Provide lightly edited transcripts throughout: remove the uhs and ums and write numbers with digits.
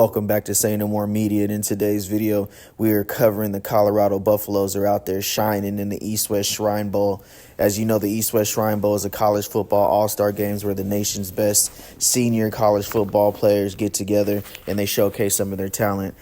Welcome back to Say No More Media. And in today's video, we are covering the Colorado Buffaloes are out there shining in the East-West Shrine Bowl. As you know, the East-West Shrine Bowl is a college football all-star games where the nation's best senior college football players get together and they showcase some of their talent.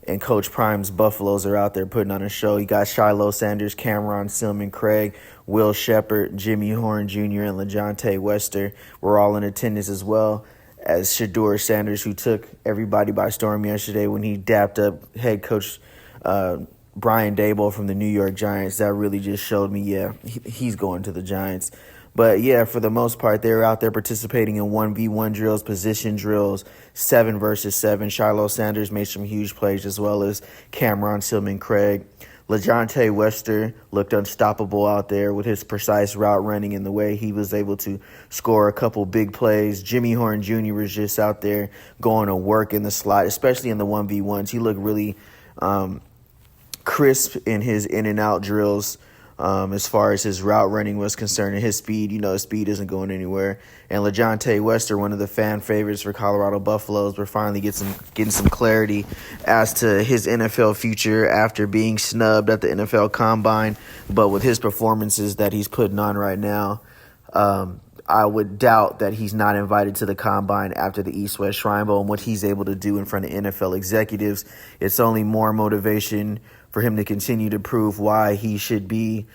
And Coach Prime's Buffaloes are out there putting on a show. You got Shilo Sanders, Cameron Silman, Craig, Will Shepard, Jimmy Horn Jr., and LaJohntay Wester were all in attendance as well as Shilo Sanders, who took everybody by storm yesterday when he dapped up head coach Brian Daboll from the New York Giants. That really just showed me, he's going to the Giants. But, for the most part, they're out there participating in 1v1 drills, position drills, 7 versus 7. Shilo Sanders made some huge plays, as well as Cameron Silman, Craig. LaJohntay Wester looked unstoppable out there with his precise route running and the way he was able to score a couple big plays. Jimmy Horn Jr. was just out there going to work in the slot, especially in the 1v1s. He looked really crisp in his in-and-out drills as far as his route running was concerned. And his speed, his speed isn't going anywhere. And LaJohntay Wester, one of the fan favorites for Colorado Buffaloes, we're finally getting some clarity as to his NFL future after being snubbed at the NFL Combine. But with his performances that he's putting on right now, I would doubt that he's not invited to the Combine after the East-West Shrine Bowl and what he's able to do in front of NFL executives. It's only more motivation for him to continue to prove why he should be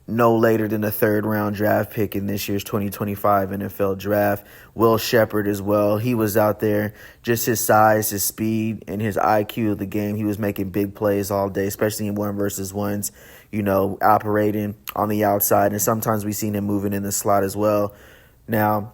no later than a third-round draft pick in this year's 2025 NFL Draft. Will Shepard as well. He was out there, just his size, his speed, and his IQ of the game. He was making big plays all day, especially in 1-versus-1s, operating on the outside. And sometimes we've seen him moving in the slot as well. Now,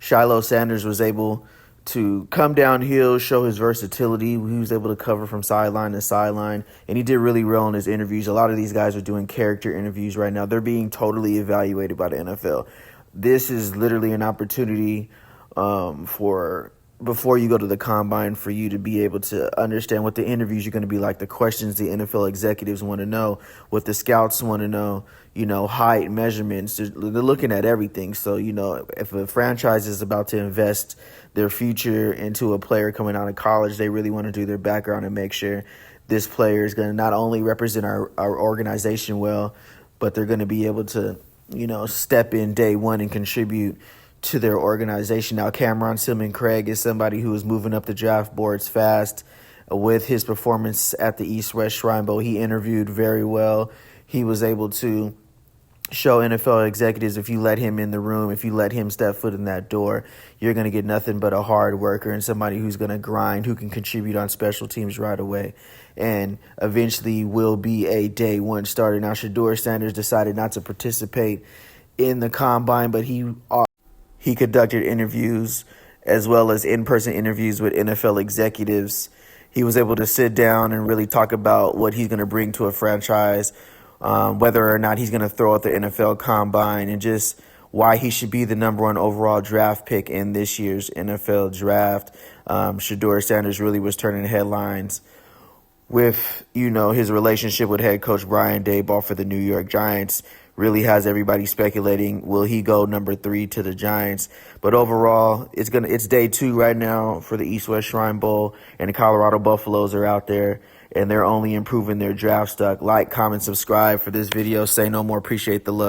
Shilo Sanders was able to come downhill, show his versatility. He was able to cover from sideline to sideline, and he did really well in his interviews. A lot of these guys are doing character interviews right now. They're being totally evaluated by the NFL. This is literally an opportunity for before you go to the Combine for you to be able to understand what the interviews are going to be like, the questions the NFL executives want to know, what the scouts want to know, height, measurements. They're looking at everything. So, if a franchise is about to invest their future into a player coming out of college, they really want to do their background and make sure this player is going to not only represent our organization well, but they're going to be able to, step in day one and contribute to their organization. Now, Cameron Silman Craig is somebody who is moving up the draft boards fast with his performance at the East-West Shrine Bowl. He interviewed very well. He was able to show NFL executives, if you let him in the room, if you let him step foot in that door, you're going to get nothing but a hard worker and somebody who's going to grind, who can contribute on special teams right away, and eventually will be a day one starter. Now, Shilo Sanders decided not to participate in the Combine, but he conducted interviews as well as in-person interviews with NFL executives. He was able to sit down and really talk about what he's going to bring to a franchise, whether or not he's going to throw at the NFL Combine, and just why he should be the number 1 overall draft pick in this year's NFL Draft. Shilo Sanders really was turning headlines with, his relationship with head coach Brian Daboll for the New York Giants. Really has everybody speculating, will he go number 3 to the Giants? But overall, it's day 2 right now for the East-West Shrine Bowl, and the Colorado Buffaloes are out there, and they're only improving their draft stock. Like, comment, subscribe for this video. Say no more. Appreciate the love.